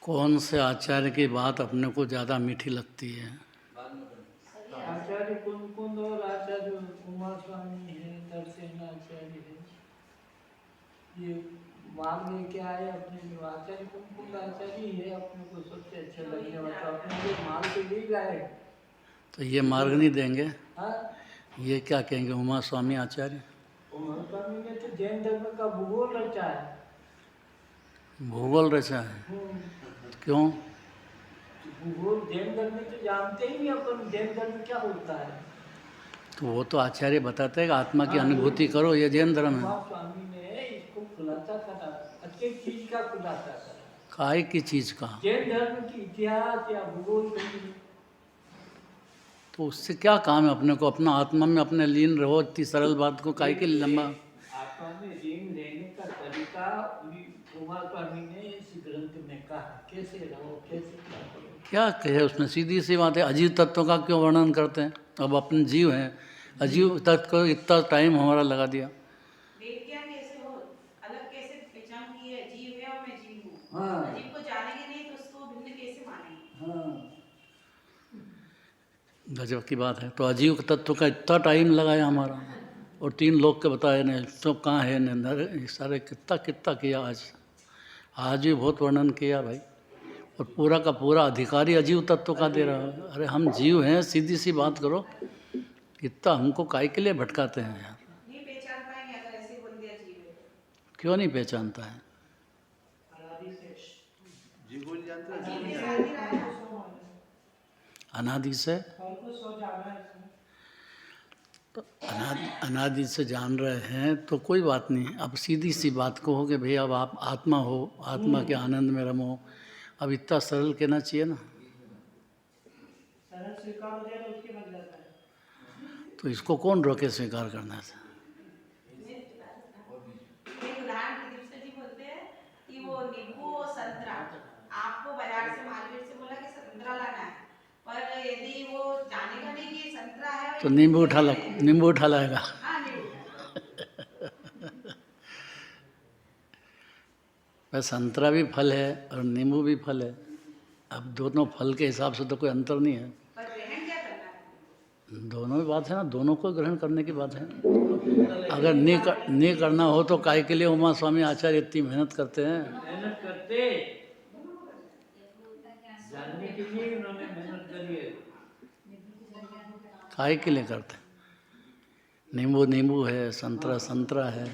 कौन से आचार्य की बात अपने को ज़्यादा मीठी लगती है? आचार्य कुंद और आचार्य उमा स्वामी है, तरसेन आचार्य है, ये माल लेके आए अपने जो आचार्य कुंद आचार्य है, अपने को सबसे अच्छे लगने वाला, अपने लिए माल तो ले गए। तो ये मार्ग नहीं देंगे? हाँ, ये क्या कहेंगे उमा स्वामी आचार्य? उमा स्वामी ने तो जैन धर्म का भूगोल रचा है। भूगोल रचा है? क्यों? भूगोल जैन धर्म में तो जानते ही नहीं अपन जैन धर्म क्या होता है। तो वो तो आचार्य बताते हैं कि आत्मा की अनुभूति करो, ये जैन धर्म है। उमा स्वामी ने इसको खुलासा करा, अच्छी चीज का खुलासा करा। काय की चीज़ का? जैन धर्म की इतिहास या भूगोल कहीं। तो उससे क्या काम है अपने को? अपना आत्मा में अपने लीन रहो, इतनी सरल बात को काय के लंबा? आत्मा में लीन रहने का तरीका उमा स्वामी ने इस ग्रंथ में कहा, कैसे रहो, कैसे क्या करो। क्या कहे उसमें? सीधी सी बात है, अजीव तत्व का क्यों वर्णन करते हैं? अब अपने जीव हैं, अजीव तत्व को इतना टाइम हमारा लगा दिया। कैसे हो, अलग कैसे पहचान की है, जीव है और मैं जीव हूँ। अजीव को जानेंगे नहीं तो उसको भिन्न कैसे मानेंगे? गजब की बात है। तो अजीव तत्व का इतना टाइम लगाया हमारा, और 3 लोग के बताए ने तो कहाँ है ने सारे कितना कितना किया। आज भी बहुत वर्णन किया भाई, और पूरा का पूरा अधिकारी अजीव तत्व का दे रहा है। अरे हम जीव हैं, सीधी सी बात करो, इतना हमको काय के लिए भटकाते हैं यार? नहीं पहचान पाएंगे अगर ऐसे बोल दिया जीव है। क्यों नहीं पहचानता है? अनादि से, तो अनादि से जान रहे हैं तो कोई बात नहीं। अब सीधी सी बात कहो कि भाई अब आप आत्मा हो, आत्मा के आनंद में रमो, अब इतना सरल कहना चाहिए ना। सरल स्वीकार हो जाए तो उसके बन जाता है। तो इसको कौन रोके स्वीकार करने से? उदाहरण प्रदीप जी बोलते हैं कि वो नींबू और संतरा, आपको बाजार से मार्केट से बोला कि संतरा लाना है, पर यदि वो जानेगा नहीं कि संतरा है तो नींबू उठा लाएगा। संतरा भी फल है और नींबू भी फल है। अब दोनों फल के हिसाब से तो कोई अंतर नहीं है, पर ग्रहण क्या करना है? दोनों ही बात है ना, दोनों को ग्रहण करने की बात है। अगर नहीं करना हो तो काय के लिए उमा स्वामी आचार्य इतनी मेहनत करते हैं? मेहनत करते जानने के लिए उन्होंने मेहनत करी है। काय के लिए करते हैं? नींबू नींबू है, संतरा संतरा है,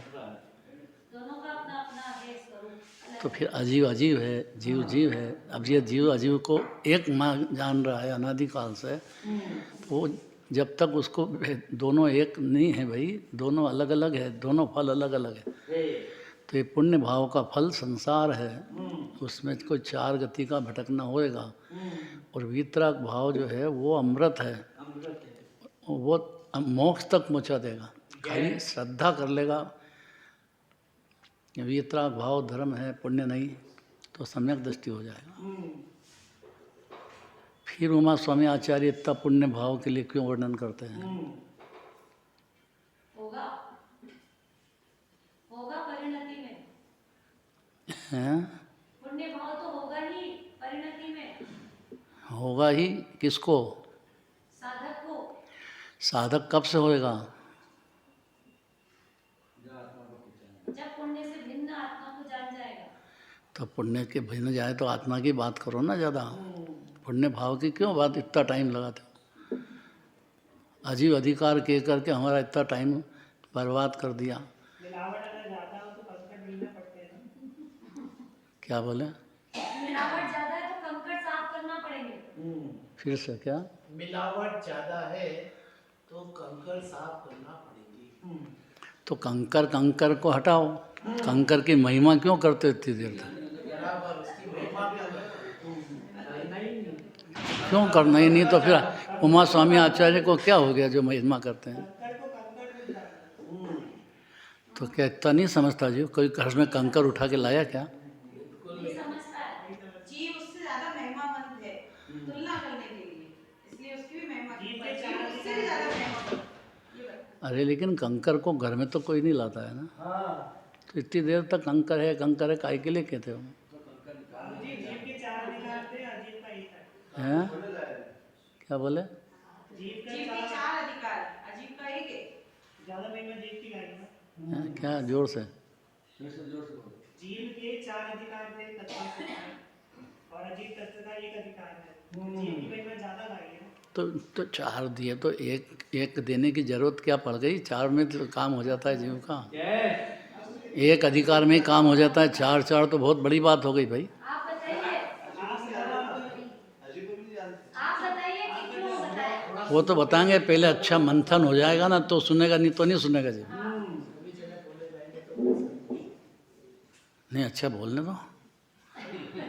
तो फिर अजीव अजीव है, जीव जीव है। अब ये जीव अजीव को एक माँ जान रहा है अनादिकाल से, तो जब तक उसको दोनों एक नहीं है भाई, दोनों अलग अलग है, दोनों फल अलग अलग है। तो ये पुण्य भाव का फल संसार है, उसमें कोई 4 गति का भटकना होएगा। और वीतराग भाव जो है वो अमृत है, वो मोक्ष तक पहुँचा देगा। खाली श्रद्धा कर लेगा, वीतराग भाव धर्म है, पुण्य नहीं, तो सम्यक दृष्टि हो जाएगा। फिर उमा स्वामी आचार्य इतना पुण्य भाव के लिए क्यों वर्णन करते हैं? होगा परिणति में हैं? पुण्य भाव तो होगा ही परिणति में। होगा ही किसको? साधक को। साधक कब से होएगा? जब पुण्य से भिन्न आत्मा को जान जाएगा। तो पुण्य के भिन्न जाए तो आत्मा की बात करो ना ज़्यादा, पुण्य भाव की क्यों बात इतना टाइम लगाते हो? अजीब अधिकार के करके हमारा इतना टाइम बर्बाद कर दिया। क्या बोले? मिलावट ज्यादा है तो कंकड़ साफ करना पड़ेंगे। फिर से क्या? मिलावट ज्यादा है तो कंकड़ साफ करना पड़ेगी। तो कंकर को हटाओ, कंकर की महिमा क्यों करते इतनी देर तक? क्यों करना ही नहीं? तो फिर उमा स्वामी आचार्य को क्या हो गया जो महिमा करते हैं? तो क्या इतना नहीं समझता जी? कोई घर में कंकर उठा के लाया क्या? नहीं समझता है, जीव उससे ज्यादा महिमावंत है तुलना करने के लिए, इसलिए उसकी भी महिमा की, जीव उससे भी ज्यादा महिमावंत। अरे लेकिन कंकर को घर में तो कोई नहीं लाता है ना। तो इतनी देर तक कंकर है काय के लिए कहते हो? हैं? क्या बोले? जीव के 4 अधिकार, अजीब का एक है। ज्यादा महिमा जीव की गाएगा ना। हैं? क्या जोर से? जीव के 4 अधिकार थे, तत्व और अजीब तत्व का एक अधिकार है। जीव की महिमा ज्यादा गाएगी ना। तो 4 दिए तो एक देने की जरूरत क्या पड़ गई? 4 में तो काम हो जाता है जीव का। एक अधिकार में ही काम हो जाता है, 4 तो बहुत बड़ी बात हो गई भाई। आप बताइए कि क्यों बताएं? वो तो बताएंगे, पहले अच्छा मंथन हो जाएगा ना तो सुनेगा, नहीं तो नहीं सुनेगा जी। नहीं, अच्छा बोलने दो।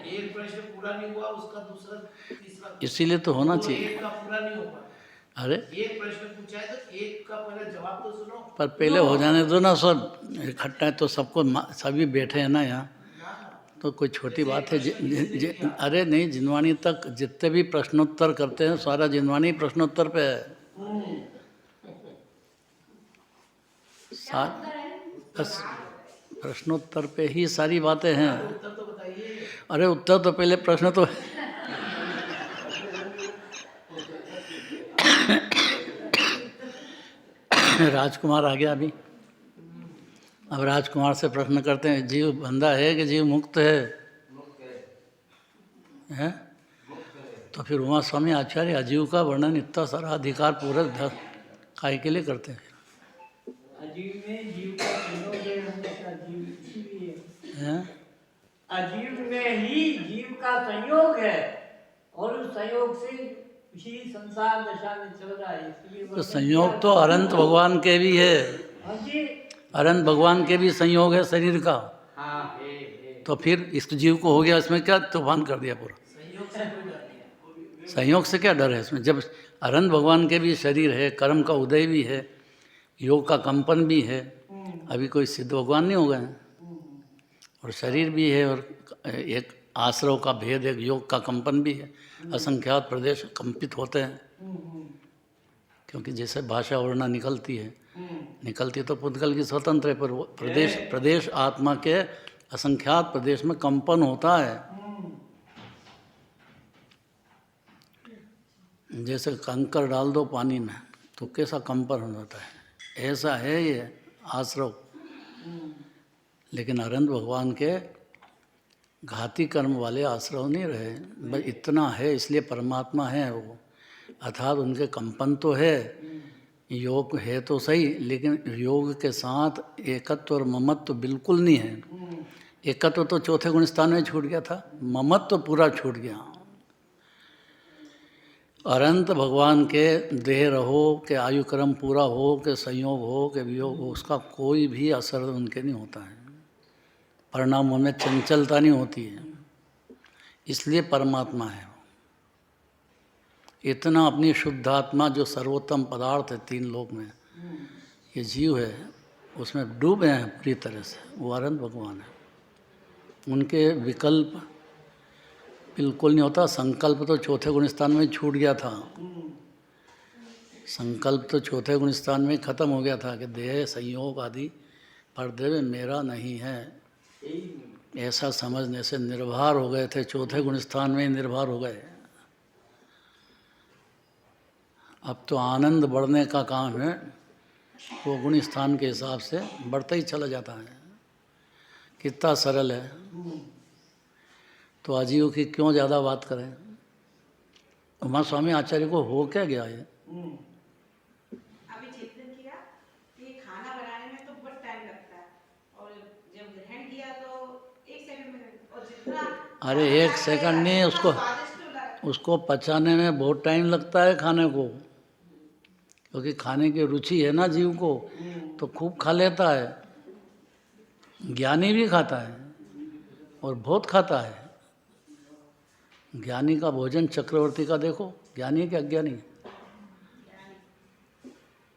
एक प्रश्न पूरा नहीं हुआ, उसका दूसरा तीसरा इसीलिए तो होना चाहिए। एक का पूरा नहीं हो पाया। अरे एक प्रश्न पूछा है तो एक का पहले जवाब तो सुनो। पर पहले हो जाने दो ना, सब इकट्ठा है तो सबको सभी बैठे हैं ना यहाँ, तो कोई छोटी बात है। अरे नहीं, जिनवाणी तक जितने भी प्रश्नोत्तर करते हैं सारा जिनवाणी प्रश्नोत्तर पे है। बस प्रश्नोत्तर पे ही सारी बातें हैं। उत्तर तो बताइए। अरे उत्तर तो पहले प्रश्न तो राजकुमार आ गया अभी। अब राजकुमार से प्रश्न करते हैं, जीव बंधा है कि जीव मुक्त है? हैं? तो फिर उमा स्वामी आचार्य अजीव का वर्णन इतना सारा अधिकार पूरे काय के लिए करते हैं? अजीव में जीव का संयोग है, हमेशा जीव इसीलिए हैं? अजीव में ही जीव का संयोग है और उस संयोग से ही संसार दशा में चल रहा है, इसलिए तो संयोग तो अनंत भगवान के भी है। हाँ जी, अनंत भगवान के भी संयोग है शरीर का। हाँ तो फिर इस जीव को हो गया, इसमें क्या तूफान कर दिया पूरा? संयोग से क्या डर है इसमें? जब अनंत भगवान के भी शरीर है, कर्म का उदय भी है, योग का कंपन भी है, अभी कोई सिद्ध भगवान नहीं हो गए हैं, और शरीर भी है, और एक आश्रव का भेद, एक योग का कंपन भी है, असंख्यात प्रदेश कंपित होते हैं, क्योंकि जैसे भाषा वर्णा निकलती तो पुद्गल की स्वतंत्र है, पर वो प्रदेश आत्मा के असंख्यात प्रदेश में कंपन होता है। जैसे कंकर डाल दो पानी में तो कैसा कंपन हो जाता है, ऐसा है ये आश्रव। लेकिन अनंत भगवान के घाती कर्म वाले आश्रव नहीं रहे, बस इतना है, इसलिए परमात्मा है वो। अर्थात उनके कंपन तो है, योग है तो सही, लेकिन योग के साथ एकत्व और ममत्व तो बिल्कुल नहीं है। एकत्व तो चौथे गुण स्थान में छूट गया था, ममत्व तो पूरा छूट गया। अनंत भगवान के देह रहो कि आयु क्रम पूरा हो कि संयोग हो कि वियोग हो, उसका कोई भी असर उनके नहीं होता है, परिणामों में चंचलता नहीं होती है, इसलिए परमात्मा है। इतना अपनी शुद्ध आत्मा जो सर्वोत्तम पदार्थ है 3 लोक में, ये जीव है, उसमें डूबे हैं पूरी तरह से, वो अनंत भगवान है। उनके विकल्प बिल्कुल नहीं होता। संकल्प तो चौथे गुण स्थान में छूट गया था, संकल्प तो चौथे गुण स्थान में खत्म हो गया था कि देह संयोग आदि पर्दे में मेरा नहीं है, ऐसा समझने से निर्भर हो गए थे, चौथे गुण स्थान में निर्भर हो गए। अब तो आनंद बढ़ने का काम है, वो गुण स्थान के हिसाब से बढ़ता ही चला जाता है। कितना सरल है। तो अजीव की क्यों ज़्यादा बात करें? उमा स्वामी आचार्य को हो क्या गया ये? अभी चिंतन किया कि खाना बनाने में तो बहुत टाइम लगता है, और जब ग्रहण किया तो 1 सेकंड में, और जितना अरे 1 सेकंड नहीं, उसको पचाने में बहुत टाइम लगता है खाने को, क्योंकि खाने की रुचि है ना जीव को, तो खूब खा लेता है। ज्ञानी भी खाता है और बहुत खाता है। ज्ञानी का भोजन चक्रवर्ती का देखो, ज्ञानी है कि अज्ञानी है?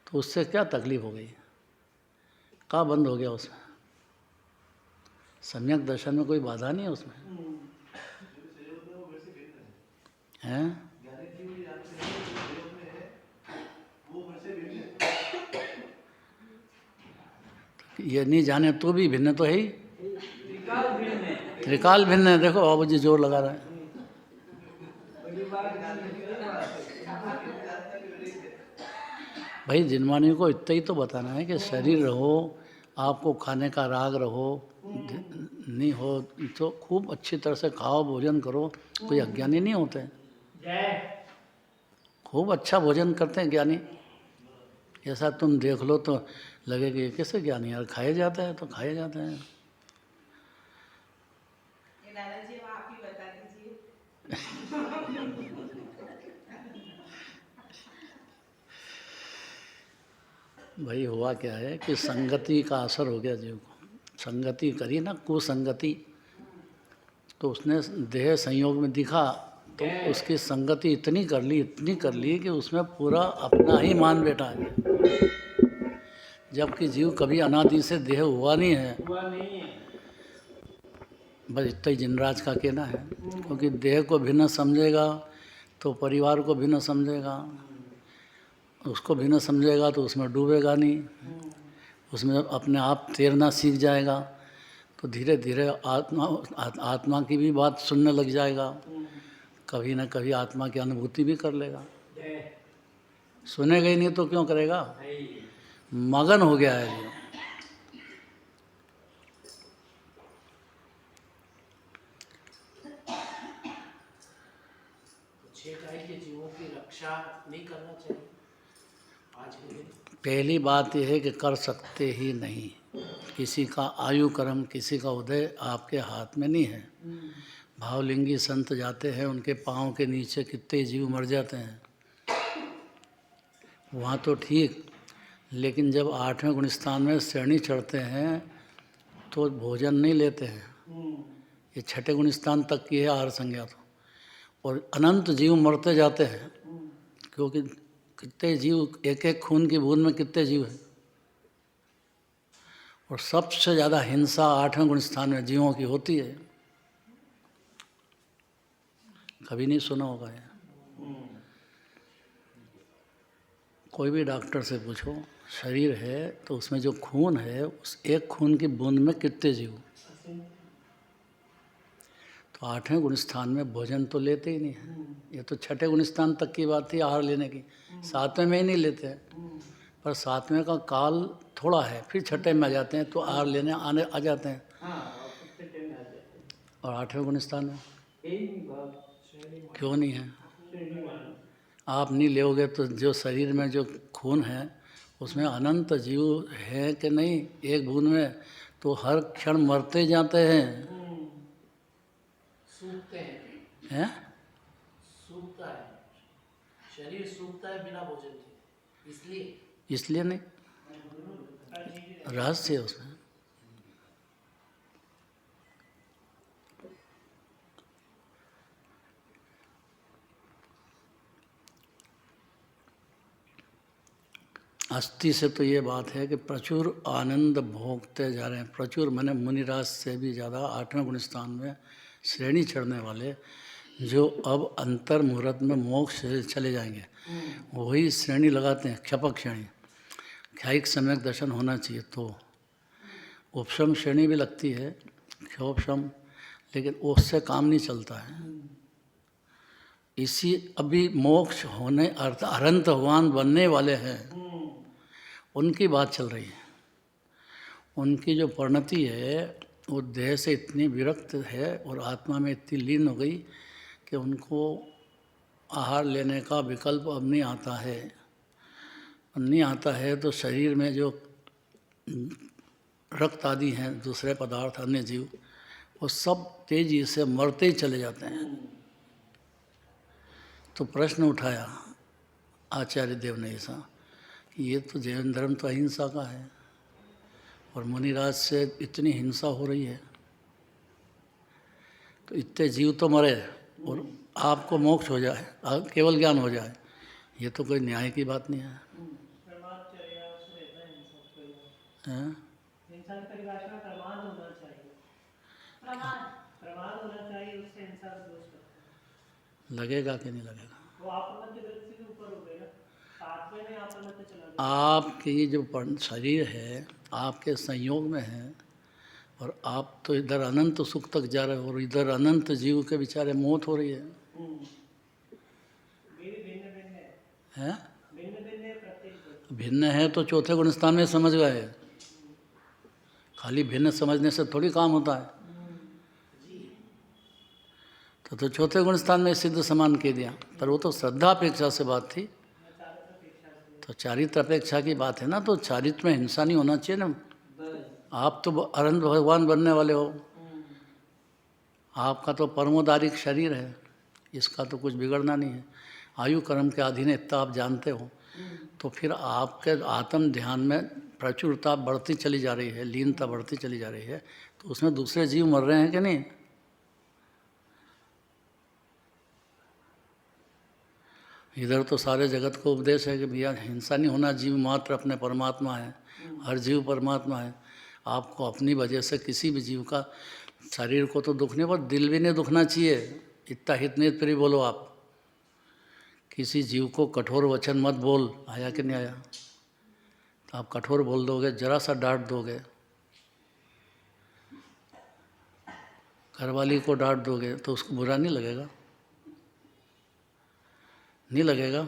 तो उससे क्या तकलीफ हो गई? कहाँ बंद हो गया उसमें? सम्यक दर्शन में कोई बाधा नहीं है उसमें, हैं? ये नहीं जाने तो भी भिन्न तो है ही, त्रिकाल भिन्न है। देखो बाबू जी जोर लगा रहा है। भाई जिनवानी को इतना ही तो बताना है कि शरीर रहो, आपको खाने का राग रहो, नहीं हो तो खूब अच्छी तरह से खाओ, भोजन करो। कोई अज्ञानी नहीं होते, जय खूब अच्छा भोजन करते हैं ज्ञानी। ऐसा तुम देख लो तो लगे कि ये कैसे ज्ञानी, यार खाए जाते हैं तो खाए जाते हैं। ये दादाजी वो आप ही बता दीजिए। भाई हुआ क्या है कि संगति का असर हो गया जीव को, संगति करी ना, कुसंगति, तो उसने देह संयोग में दिखा तो उसकी संगति इतनी कर ली कि उसमें पूरा अपना ही मान बैठा है। जबकि जीव कभी अनादि से देह हुआ नहीं है, हुआ नहीं है। बस इतना ही जिनराज का कहना है। क्योंकि देह को भिन्न समझेगा तो परिवार को भिन्न समझेगा, उसको भिन्न समझेगा तो उसमें डूबेगा नहीं, उसमें अपने आप तैरना सीख जाएगा। तो धीरे धीरे आत्मा की भी बात सुनने लग जाएगा, कभी ना कभी आत्मा की अनुभूति भी कर लेगा। सुनेगा ही नहीं तो क्यों करेगा, मगन हो गया है जीव। छेकाई के जीवों की रक्षा नहीं करना चाहिए आज के दिन। पहली बात यह है कि कर सकते ही नहीं। किसी का आयु कर्म, किसी का उदय आपके हाथ में नहीं है। भावलिंगी संत जाते हैं, उनके पाँव के नीचे कितने जीव मर जाते हैं, वहाँ तो ठीक। लेकिन जब 8वें गुणस्थान में श्रेणी चढ़ते हैं तो भोजन नहीं लेते हैं। ये 6ठे गुणस्थान तक की है आहार संज्ञा तो, और अनंत जीव मरते जाते हैं। क्योंकि कितने जीव, एक एक खून की बूंद में कितने जीव हैं। और सबसे ज़्यादा हिंसा 8वें गुणस्थान में जीवों की होती है। कभी नहीं सुना होगा ये। कोई भी डॉक्टर से पूछो, शरीर है तो उसमें जो खून है, उस एक खून की बूंद में कितने जीव। तो 8वें गुणस्थान में भोजन तो लेते ही नहीं है। ये तो 6ठे गुणस्थान तक की बात थी आहार लेने की, 7वें में ही नहीं लेते हैं। पर 7वें का काल थोड़ा है, फिर 6ठे में आ जाते हैं तो आहार लेने आ जाते हैं। और 8वें गुणस्थान में क्यों नहीं है? आप नहीं लोगे तो जो शरीर में जो खून है उसमें अनंत जीव है कि नहीं, एक बूंद में, तो हर क्षण मरते जाते हैं। सूखते हैं? सूखता है, शरीर सूखता है बिना भोजन के, इसलिए नहीं, रहस्य है उसमें। अस्थि से तो ये बात है कि प्रचुर आनंद भोगते जा रहे हैं। प्रचुर माने मुनिराज से भी ज़्यादा 8वें गुणस्थान में श्रेणी चढ़ने वाले, जो अब अंतर मुहूर्त में मोक्ष से चले जाएंगे, वही श्रेणी लगाते हैं। क्षपक श्रेणी, ख्यायिक सम्यक दर्शन होना चाहिए तो उपशम श्रेणी भी लगती है, क्षोपशम, लेकिन उससे काम नहीं चलता है। इसी अभी मोक्ष होने अनंत भगवान बनने वाले हैं, उनकी बात चल रही है। उनकी जो परिणति है वो देह से इतनी विरक्त है और आत्मा में इतनी लीन हो गई कि उनको आहार लेने का विकल्प अब नहीं आता है। नहीं आता है तो शरीर में जो रक्त आदि हैं, दूसरे पदार्थ, अन्य जीव, वो सब तेजी से मरते ही चले जाते हैं। तो प्रश्न उठाया आचार्य देव ने ऐसा, ये तो जैन धर्म तो अहिंसा का है और मुनिराज से इतनी हिंसा हो रही है, तो इतने जीव तो मरे और आपको मोक्ष हो जाए, केवल ज्ञान हो जाए, ये तो कोई न्याय की बात नहीं है। हैं? लगेगा कि नहीं लगेगा? आपकी जो शरीर है आपके संयोग में है और आप तो इधर अनंत सुख तक जा रहे हो और इधर अनंत जीव के बेचारे मौत हो रही है। हैं? भिन्न है तो चौथे गुण स्थान में समझ गए। खाली भिन्न समझने से थोड़ी काम होता है। तो चौथे गुण स्थान में सिद्ध समान कह दिया, पर वो तो श्रद्धा अपेक्षा से बात थी। तो चारित्र अपेक्षा की बात है ना, तो चारित्र में हिंसा नहीं होना चाहिए ना। आप तो अनंत भगवान बनने वाले हो, आपका तो परमोदारिक शरीर है, इसका तो कुछ बिगड़ना नहीं है। आयु कर्म के अधीन इतना आप जानते हो, तो फिर आपके आत्म ध्यान में प्रचुरता बढ़ती चली जा रही है, लीनता बढ़ती चली जा रही है, तो उसमें दूसरे जीव मर रहे हैं कि नहीं? इधर तो सारे जगत को उपदेश है कि भैया हिंसा नहीं होना, जीव मात्र अपने परमात्मा है, हर जीव परमात्मा है। आपको अपनी वजह से किसी भी जीव का शरीर को तो दुखने पर दिल भी नहीं दुखना चाहिए। इतना हित नहीं फिर बोलो आप, किसी जीव को कठोर वचन मत बोल। आया कि नहीं आया? तो आप कठोर बोल दोगे, जरा सा डांट दोगे, घरवाली को डांट दोगे तो उसको बुरा नहीं लगेगा? नहीं लगेगा?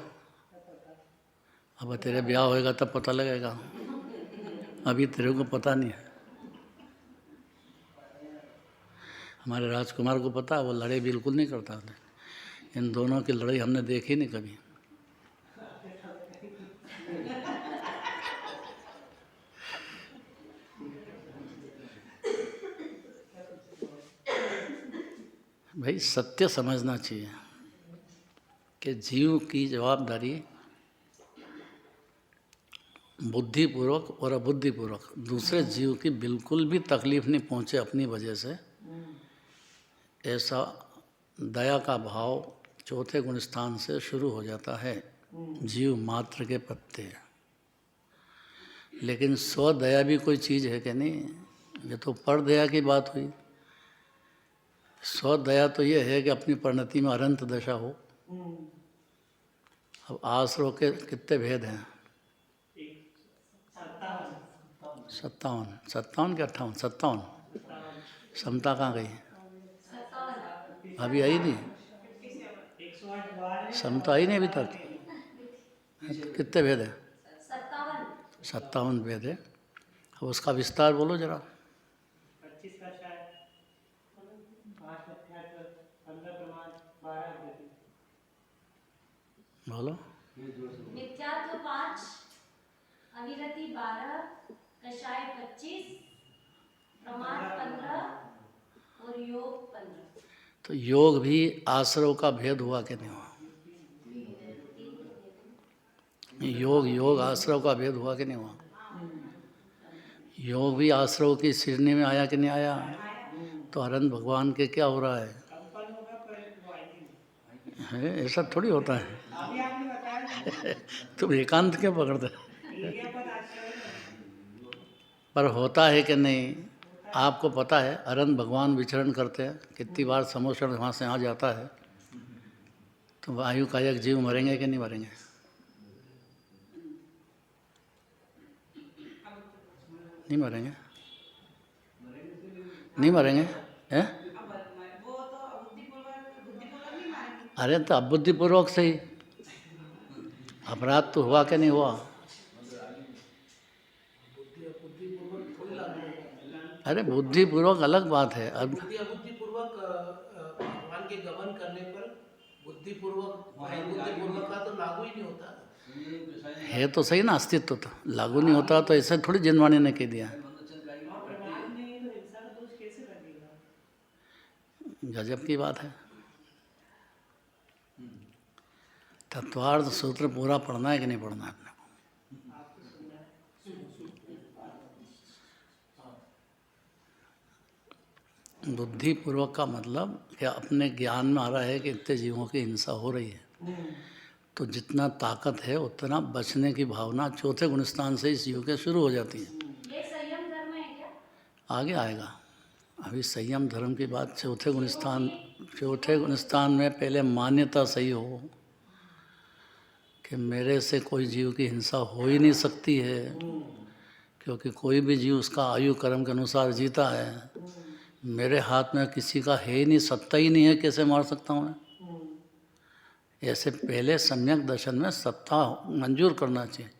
अब तेरे ब्याह होएगा तब पता लगेगा, अभी तेरे को पता नहीं है। हमारे राजकुमार को पता है, वो लड़ाई बिल्कुल नहीं करता था। इन दोनों की लड़ाई हमने देखी नहीं कभी। भाई सत्य समझना चाहिए कि जीव की जवाबदारी बुद्धिपूर्वक और अबुद्धिपूर्वक दूसरे जीव की बिल्कुल भी तकलीफ नहीं पहुंचे अपनी वजह से, ऐसा दया का भाव चौथे गुण स्थान से शुरू हो जाता है जीव मात्र के प्रति। लेकिन स्वदया भी कोई चीज़ है कि नहीं? ये तो पर दया की बात हुई। स्वदया तो ये है कि अपनी परिणति में अनंत दशा हो। अब आश्रव के कितने भेद हैं? 57 के 58? समता कहाँ गई? अभी आई नहीं, समता आई नहीं अभी तक। कितने भेद है? 57 भेद है। अब उसका विस्तार बोलो जरा। बोलो। मिथ्यात्व 5, अविरति 12, कषाय 25, प्रमाद 15 और योग 15। तो योग भी आश्रव का भेद हुआ कि नहीं हुआ? योग आश्रव का भेद हुआ कि नहीं हुआ? योग भी आश्रव की श्रेणी में आया कि नहीं आया? तो अनंत भगवान के क्या हो रहा है ऐसा थोड़ी होता है। तुम एकांत क्यों पकड़ते? पर होता है कि नहीं आपको पता है? अनंत भगवान विचरण करते हैं, कितनी बार समोषण वहाँ से आ जाता है। तो आयु का एक जीव मरेंगे कि नहीं मरेंगे? नहीं मरेंगे? नहीं मरेंगे? हैं? अरे तो अबुद्धिपूर्वक से ही अपराध तो हुआ कि नहीं हुआ? अरे बुद्धिपूर्वक अलग बात है। अब बुद्धिपूर्वक भगवान के गमन करने पर बुद्धिपूर्वक का तो लागू ही नहीं होता है तो सही ना, अस्तित्व तो लागू नहीं होता। तो ऐसे थोड़ी जिनवाणी ने कह दिया। गजब की बात है। तत्वार्थ सूत्र पूरा पढ़ना है कि नहीं पढ़ना है अपने को? बुद्धिपूर्वक का मतलब क्या अपने ज्ञान में आ रहा है कि इतने जीवों की हिंसा हो रही है, तो जितना ताकत है उतना बचने की भावना चौथे गुणस्थान से इस जीव के शुरू हो जाती है। ये संयम धर्म है क्या? आगे आएगा। अभी संयम धर्म की बात चौथे गुणस्थान में पहले मान्यता सही हो कि मेरे से कोई जीव की हिंसा हो ही नहीं सकती है, क्योंकि कोई भी जीव उसका आयु कर्म के अनुसार जीता है। मेरे हाथ में किसी का है ही नहीं, सत्ता ही नहीं है, कैसे मार सकता हूँ मैं? ऐसे पहले सम्यक दर्शन में सत्ता मंजूर करना चाहिए।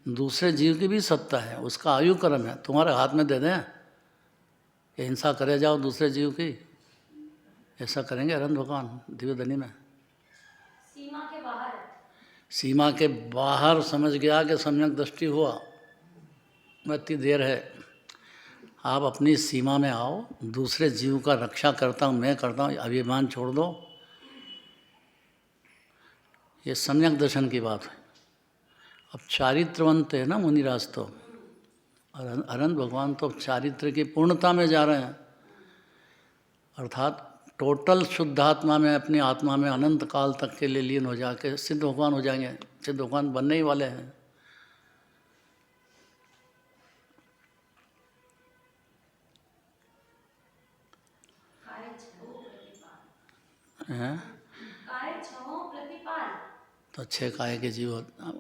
दूसरे जीव की भी सत्ता है, उसका आयु कर्म है। तुम्हारे हाथ में दे दें कि हिंसा करे जाओ दूसरे जीव की, ऐसा करेंगे अनंत भगवान दिव्यधनी में? सीमा के बाहर। सीमा के बाहर समझ गया कि सम्यक दृष्टि हुआ, इतनी देर है। आप अपनी सीमा में आओ, दूसरे जीव का रक्षा करता हूँ, मैं करता हूँ, अभिमान छोड़ दो। ये सम्यक दर्शन की बात है। अब चारित्रवंत है ना मुनिराज तो, और अनंत भगवान तो चारित्र की पूर्णता में जा रहे हैं, अर्थात टोटल शुद्धात्मा में, अपनी आत्मा में अनंत काल तक के लिए लीन हो जाके सिद्ध भगवान हो जाएंगे। सिद्ध भगवान बनने ही वाले हैं। हैं? तो 6 काय के जीव,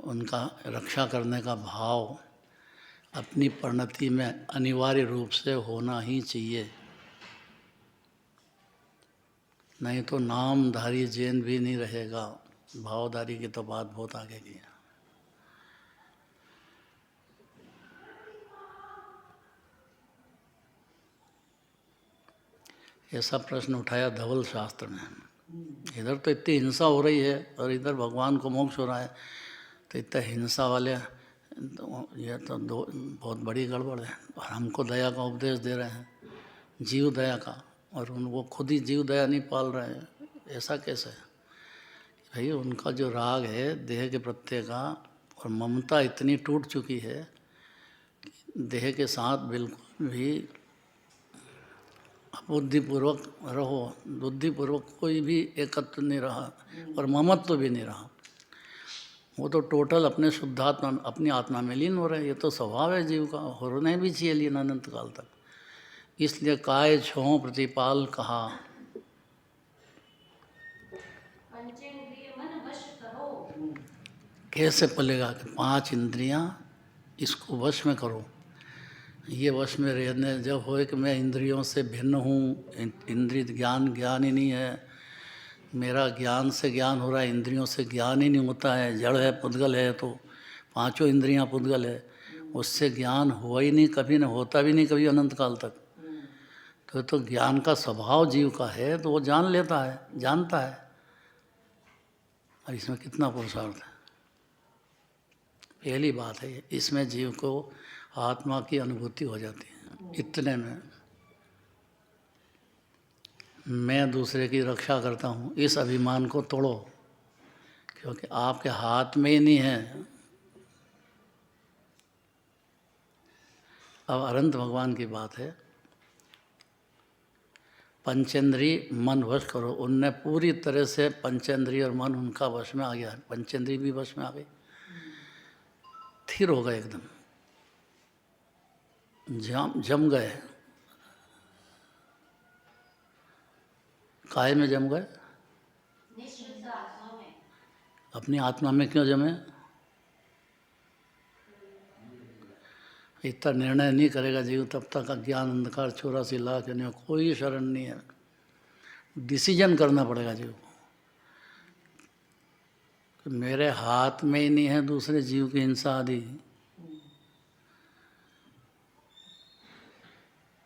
उनका रक्षा करने का भाव अपनी परिणति में अनिवार्य रूप से होना ही चाहिए, नहीं तो नामधारी जैन भी नहीं रहेगा। भावधारी की तो बात बहुत आगे की है। ऐसा प्रश्न उठाया धवल शास्त्र में। इधर तो इतनी हिंसा हो रही है और इधर भगवान को मोक्ष हो रहा है, तो इतना हिंसा वाले तो ये तो बहुत बड़ी गड़बड़ है। और हमको दया का उपदेश दे रहे हैं, जीव दया का, और वो खुद ही जीव दया नहीं पाल रहे हैं। ऐसा कैसे? भाई उनका जो राग है देह के प्रत्यय का, और ममता इतनी टूट चुकी है, देह के साथ बिल्कुल भी बुद्धिपूर्वक रहो, बुद्धिपूर्वक कोई भी एकत्व नहीं रहा, और ममत्व भी नहीं रहा। वो तो टोटल अपने शुद्धात्मा, अपनी आत्मा में लीन हो रहे हैं। ये तो स्वभाव है जीव का, होने भी चाहिए लीन अनंत काल तक। इसलिए काय छों प्रतिपाल कहा। पंचेंद्रिय मन वश करो। कैसे पलेगा कि 5 इंद्रियां इसको वश में करो। ये वश में रहने जब होए कि मैं इंद्रियों से भिन्न हूँ, इंद्रिय ज्ञान ही नहीं है, मेरा ज्ञान से ज्ञान हो रहा है, इंद्रियों से ज्ञान ही नहीं होता है, जड़ है, पुद्गल है, तो 5 इंद्रियां पुद्गल है, उससे ज्ञान हुआ ही नहीं, कभी न होता भी नहीं कभी अनंत काल तक। तो ज्ञान का स्वभाव जीव का है, तो वो जान लेता है, जानता है। और इसमें कितना पुरुषार्थ है। पहली बात है, इसमें जीव को आत्मा की अनुभूति हो जाती है। इतने में मैं दूसरे की रक्षा करता हूँ, इस अभिमान को तोड़ो, क्योंकि आपके हाथ में ही नहीं है। अब अनंत भगवान की बात है, पंचेंद्रिय मन वश करो। उनने पूरी तरह से पंचेंद्रिय और मन उनका वश में आ गया, पंचेंद्रिय भी वश में आ गई, स्थिर हो गए, एकदम जम गए। काय में जम गए? निःशुद्ध आत्मा में। अपनी आत्मा में क्यों जमे? इतना निर्णय नहीं करेगा जीव तब तक अज्ञान अंधकार 84 लाख नहीं, कोई शरण नहीं है। डिसीजन करना पड़ेगा जीव को, मेरे हाथ में ही नहीं है दूसरे जीव की हिंसा आदि।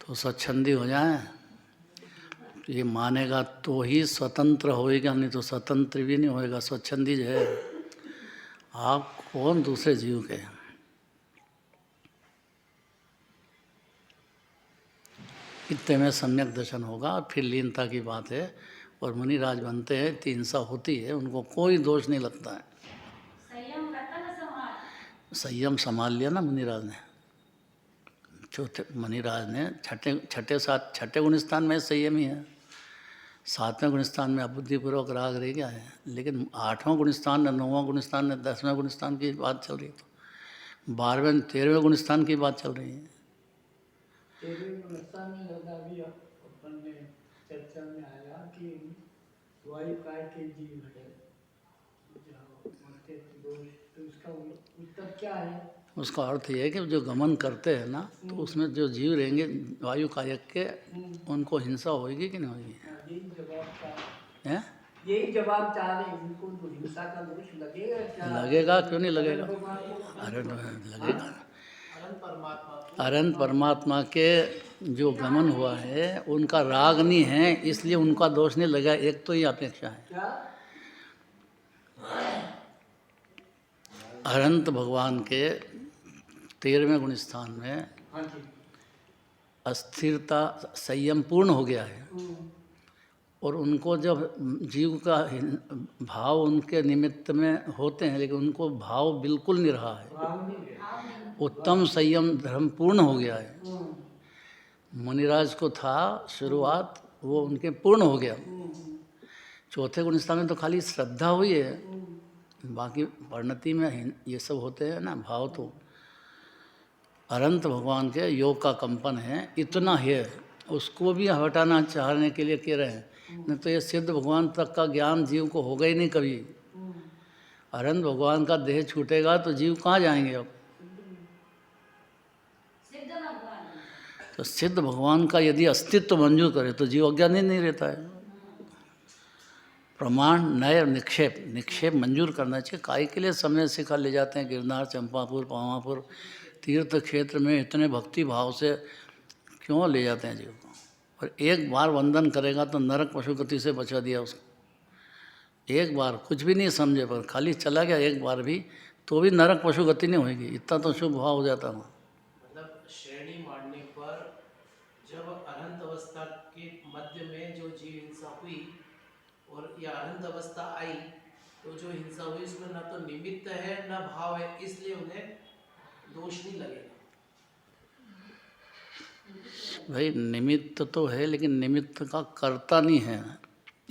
तो स्वच्छंदी हो जाए, ये मानेगा तो ही स्वतंत्र होएगा, नहीं तो स्वतंत्र भी नहीं होएगा। स्वच्छंदी जो है, आप कौन दूसरे जीव के? इतने में सम्यक दर्शन होगा, और फिर लीनता की बात है। और मुनिराज बनते हैं, हिंसा होती है, उनको कोई दोष नहीं लगता है। संयम रतन संभाल। संयम संभाल लिया ना मुनिराज ने। चौथे मुनिराज ने छठे गुणस्थान में संयम ही है, 7वें गुणस्थान में अबुद्धिपूर्वक राग रह गया है, लेकिन 8वां गुणस्थान ने, 9वां गुणस्थान ने, 10वें गुणस्थान की बात चल रही है, तो 12वें 13वें गुणस्थान की बात चल रही है। 13वें गुणस्थान में अभी अपन ने चर्चा में आया कि वायु काय के जीव है, तो उसका उत्तर क्या है? उसका अर्थ ये है कि जो गमन करते हैं ना, तो उसमें जो जीव रहेंगे वायु कायक के, उनको हिंसा होगी कि नहीं होगी? यही जवाब था, हैं? यही जवाब चाह रहे हैं, उनको तो हिंसा का दोष लगेगा क्या? लगेगा, क्यों नहीं लगेगा? भगवान को अरे लगेगा। अनंत परमात्मा को अनंत परमात्मा के जो गमन हुआ है उनका राग नहीं है, इसलिए उनका दोष नहीं लगा। एक तो ये अपेक्षा है। क्या? अनंत भगवान के 13वें गुण स्थान में हाँ जी। अस्थिरता, संयम पूर्ण हो गया है। और उनको जब जीव का भाव उनके निमित्त में होते हैं, लेकिन उनको भाव बिल्कुल नहीं रहा है। भाव नहीं है। उत्तम संयम धर्म पूर्ण हो गया है। मुनिराज को था शुरुआत, वो उनके पूर्ण हो गया। चौथे गुण स्थान में तो खाली श्रद्धा हुई है, बाकी परिणति में ये सब होते हैं ना भाव। तो अनंत भगवान के योग का कंपन है, इतना है। उसको भी हटाना चाहने के लिए कह रहे हैं, नहीं तो ये सिद्ध भगवान तक का ज्ञान जीव को होगा ही नहीं कभी। अनंत भगवान का देह छूटेगा तो जीव कहाँ जाएंगे अब? सिद्ध भगवान तो सिद्ध भगवान का यदि अस्तित्व मंजूर करे तो जीव अज्ञानी नहीं रहता है। प्रमाण नय निक्षेप मंजूर करना चाहिए। काय के लिए समय सिखा ले जाते हैं गिरनार, चंपापुर, पावापुर तीर्थ क्षेत्र में इतने भक्ति भाव से क्यों ले जाते हैं जीव को? और एक बार वंदन करेगा तो नरक पशुगति से बचा दिया उसको। एक बार कुछ भी नहीं समझे पर खाली चला गया एक बार भी, तो भी नरक पशुगति नहीं होगी। इतना तो शुभ भाव हो जाता वहाँ। मतलब श्रेणी मानने पर जब अनंत अवस्था के मध्य में जो जीव हिंसा हुई और यह अनंत अवस्था आई, तो जो हिंसा हुई उसमें न तो निमित्त है न भाव है, इसलिए उन्हें दोष नहीं लगेगा। भाई निमित्त तो है, लेकिन निमित्त का कर्ता नहीं है।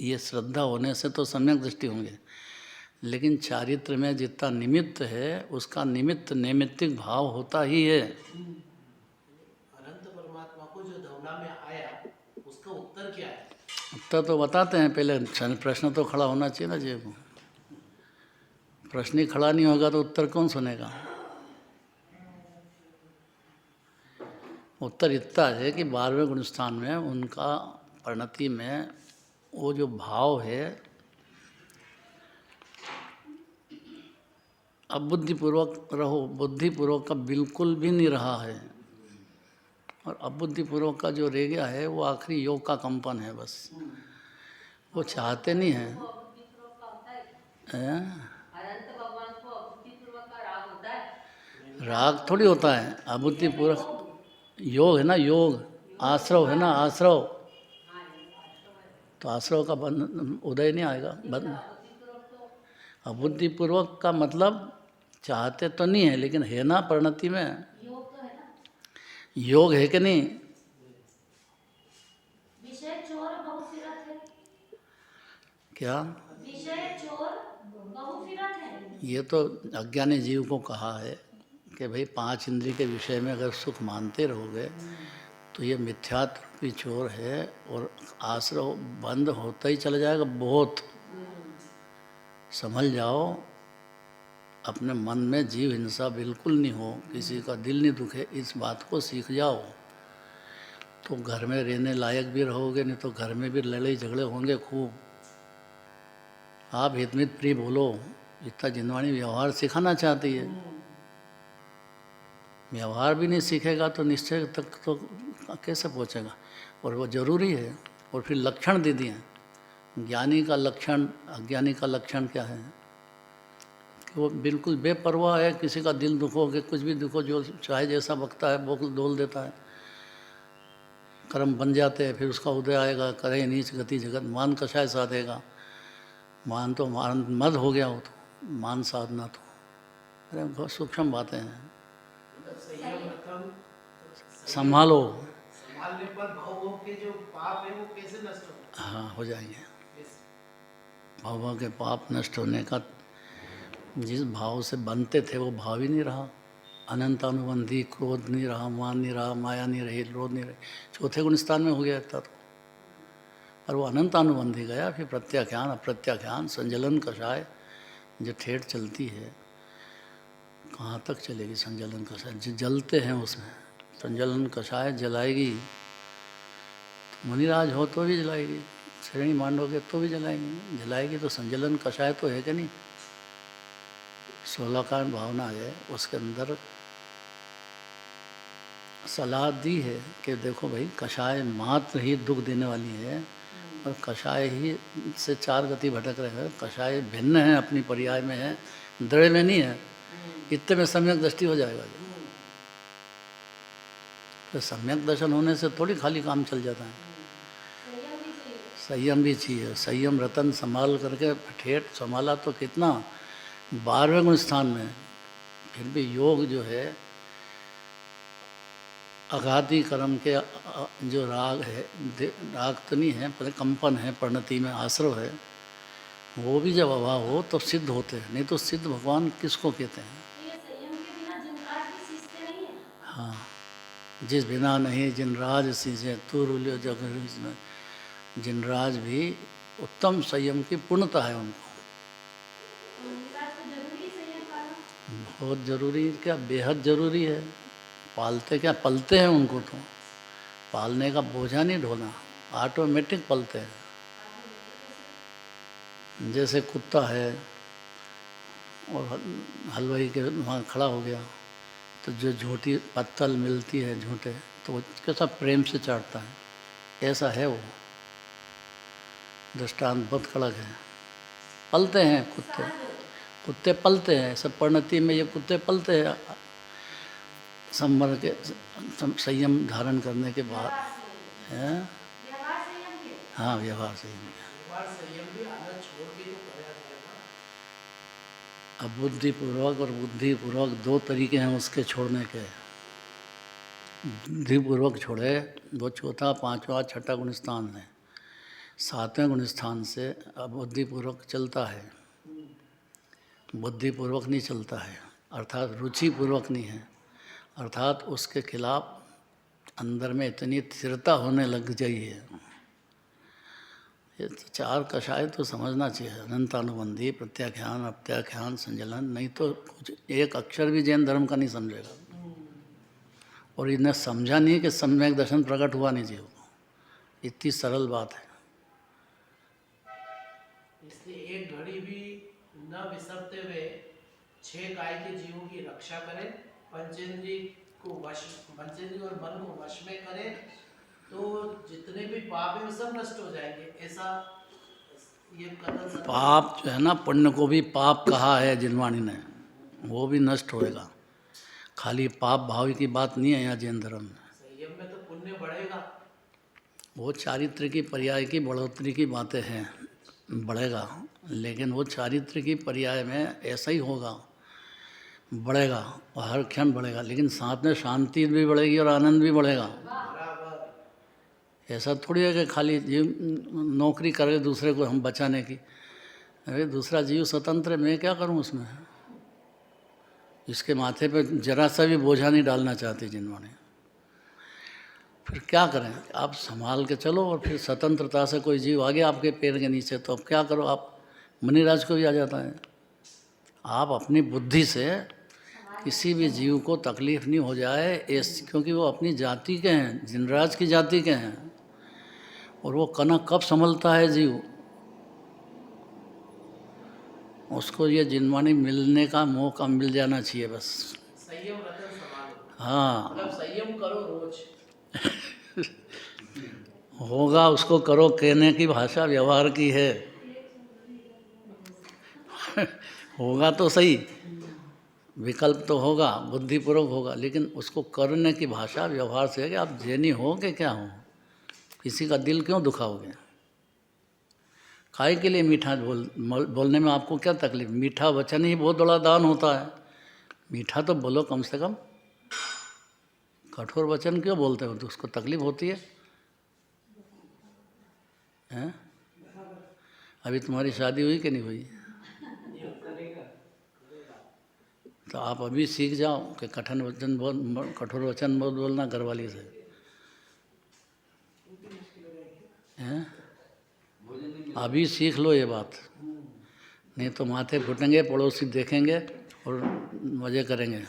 ये श्रद्धा होने से तो सम्यक दृष्टि होंगे, लेकिन चारित्र में जितना निमित्त है उसका निमित्त नैमित्तिक भाव होता ही है। अनंत परमात्मा को जो धवना में आया उसका उत्तर क्या है? उत्तर तो बताते हैं, पहले प्रश्न तो खड़ा होना चाहिए ना जीव को। प्रश्न ही खड़ा नहीं होगा तो उत्तर कौन सुनेगा? उत्तर इतना है कि 12वें गुण स्थान में उनका परिणति में वो जो भाव है, अब बुद्धिपूर्वक रहो, बुद्धिपूर्वक का बिल्कुल भी नहीं रहा है। और अबुद्धिपूर्वक का जो रह गया है वो आखिरी योग का कंपन है बस। वो चाहते नहीं हैं। अनंत भगवान को अबुद्धिपूर्वक का राग होता है? राग थोड़ी होता है। अबुद्धिपूर्वक योग है ना, योग आश्रव है ना, आश्रव। तो आश्रव का बंध उदय नहीं आएगा। अबुद्धिपूर्वक का मतलब चाहते तो नहीं है, लेकिन है ना परिणति में योग तो है ना। योग है कि नहीं? विषय चोर बहुफिरत है। क्या विषय चोर बहुफिरत है। ये तो अज्ञानी जीव को कहा है कि भाई 5 इंद्रिय के विषय में अगर सुख मानते रहोगे तो ये मिथ्यात्व की चोर है और आश्रव बंद होता ही चला जाएगा। बहुत समझ जाओ, अपने मन में जीव हिंसा बिल्कुल नहीं हो, किसी का दिल नहीं दुखे, इस बात को सीख जाओ तो घर में रहने लायक भी रहोगे। नहीं तो घर में भी लड़ाई झगड़े होंगे खूब। आप हितमित प्रिय बोलो, इतना जिनवाणी व्यवहार सिखाना चाहती है। व्यवहार भी नहीं सीखेगा तो निश्चय तक तो कैसे पहुंचेगा? और वो जरूरी है। और फिर लक्षण दे दिए, ज्ञानी का लक्षण, अज्ञानी का लक्षण क्या है कि वो बिल्कुल बेपरवाह है। किसी का दिल दुखो कि कुछ भी दुखो, जो चाहे जैसा बकता है बोल डोल देता है। कर्म बन जाते हैं, फिर उसका उदय आएगा। करे नीच गति जगत मान कषाय साधेगा। मान तो मान मद हो गया हो तो मान साधना तो, अरे बहुत सूक्ष्म बातें हैं। संयम रखम संभालो। संभालने पर भाव के जो पाप है वो कैसे नष्ट होंगे? हाँ, हो जाएंगे। भाव के पाप नष्ट होने का, जिस भाव से बनते थे वो भाव ही नहीं रहा। अनंत अनुबंधी, क्रोध नहीं रहा, मान नहीं रहा, माया नहीं रही, क्रोध नहीं रही। चौथे गुण स्थान में हो गया था तो, और वो अनंत अनुबंधी गया। फिर प्रत्याख्यान, अप्रत्याख्यान, संजलन कषाय जो ठेठ चलती है, कहाँ तक चलेगी संजलन कषाय? जलते हैं उसमें। संजलन कषाय जलाएगी, मुनिराज हो तो भी जलाएगी, श्रेणी मांडोगे तो भी जलाएंगे, जलाएगी तो संजलन कषाय तो है कि नहीं। 16 कांड भावना है, उसके अंदर सलाह दी है कि देखो भाई कषाय मात्र ही दुख देने वाली है और कषाय ही से 4 गति भटक रहे हैं। कषाय भिन्न है, अपनी पर्याय में है, दृढ़ में नहीं है। इतने में सम्यक दृष्टि हो जाएगा। तो सम्यक दर्शन होने से थोड़ी खाली काम चल जाता है। संयम भी चाहिए। संयम रतन संभाल करके ठेठ संभाला तो कितना 12वें गुण स्थान में। फिर भी योग जो है अघाती कर्म के जो राग है, राग तो नहीं है पर कंपन है, परिणति में आश्रव है, वो भी जब अभाव हो तो सिद्ध होते हैं। नहीं तो सिद्ध भगवान किसको कहते हैं? हाँ, जिस बिना नहीं जिनराज सींचे तू रुलियो जग में। जिनराज भी उत्तम संयम की पूर्णता है उनको। बहुत जरूरी, क्या बेहद जरूरी है। पालते क्या, पलते हैं उनको तो। पालने का बोझा नहीं ढोना, ऑटोमेटिक पलते हैं। जैसे कुत्ता है और हलवाई के वहाँ खड़ा हो गया तो जो झूठी पत्तल मिलती है झूठे तो वो कैसा प्रेम से चाटता है, ऐसा है वो। दृष्टांत बहुत कड़क है। पलते हैं कुत्ते, कुत्ते पलते हैं। सब परिणति में ये कुत्ते पलते हैं संवर के संयम धारण करने के बाद है। हाँ, व्यवहार संयम। अब बुद्धिपूर्वक और बुद्धिपूर्वक 2 तरीके हैं उसके छोड़ने के। बुद्धिपूर्वक छोड़े वो 4था, 5वां, 6ठा गुण स्थान है। 7वें गुण स्थान से अब बुद्धिपूर्वक चलता है। बुद्धिपूर्वक नहीं चलता है, अर्थात रुचिपूर्वक नहीं है, अर्थात उसके खिलाफ अंदर में इतनी स्थिरता होने लग गई है। ये 4 कषाय तो समझना चाहिए। अनंतानुबंधी, प्रत्याख्यान, अप्रत्याख्यान, संजलन। नहीं तो कुछ एक अक्षर भी जैन धर्म का नहीं समझेगा। और इन्हें समझा नहीं कि सम्यक दर्शन प्रकट हुआ नहीं जीव को। इतनी सरल बात है। इसलिए एक घड़ी भी न विसरते हुए 6 काय के जीवों की रक्षा करें, पंचेंद्रिय को वश, पंचेंद्रिय और मन को वश में करें, तो जितने भी पाप है वो सब नष्ट हो जाएंगे। ऐसा ये कथन। पाप जो है ना, पुण्य को भी पाप कहा है जिनवाणी ने, वो भी नष्ट होएगा। खाली पाप भाव की बात नहीं है यहाँ जैन धर्म में। संयम में तो पुण्य बढ़ेगा। वो चारित्र की पर्याय की बढ़ोतरी की बातें हैं, बढ़ेगा। लेकिन वो चारित्र की पर्याय में ऐसा ही होगा, बढ़ेगा और हर क्षण बढ़ेगा। लेकिन साथ में शांति भी बढ़ेगी और आनंद भी बढ़ेगा। ऐसा थोड़ी है कि खाली जीव नौकरी करे दूसरे को हम बचाने की। अरे दूसरा जीव स्वतंत्र है, मैं क्या करूं उसमें? इसके माथे पे जरा सा भी बोझा नहीं डालना चाहते जिन्होंने। फिर क्या करें? आप संभाल के चलो। और फिर स्वतंत्रता से कोई जीव आ गया आपके पैर के नीचे तो अब क्या करो? आप मुनिराज को भी आ जाता है। आप अपनी बुद्धि से किसी भी जीव को तकलीफ नहीं हो जाए, क्योंकि वो अपनी जाति के हैं, जिनराज की जाति के हैं। और वो कनक कब संभलता है जीव? उसको ये जिनवाणी मिलने का मौका मिल जाना चाहिए बस। संयम रतन संभालो। हाँ, मतलब संयम करो रोज। होगा उसको करो कहने की भाषा व्यवहार की है। होगा तो सही, विकल्प तो होगा, बुद्धिपूर्वक होगा, लेकिन उसको करने की भाषा व्यवहार से है कि आप जैनी हो कि क्या हो, किसी का दिल क्यों दुखाओगे? काय के लिए मीठा बोलने में आपको क्या तकलीफ? मीठा वचन ही बहुत बड़ा दान होता है। मीठा तो बोलो कम से कम। कठोर वचन क्यों बोलते हो? तो उसको तकलीफ होती है, हैं? अभी तुम्हारी शादी हुई कि नहीं हुई? तो आप अभी सीख जाओ कि कठोर वचन बहुत बोलना घरवाली से, हैं? अभी सीख लो ये बात, नहीं तो माथे फूटेंगे, पड़ोसी देखेंगे और मज़े करेंगे।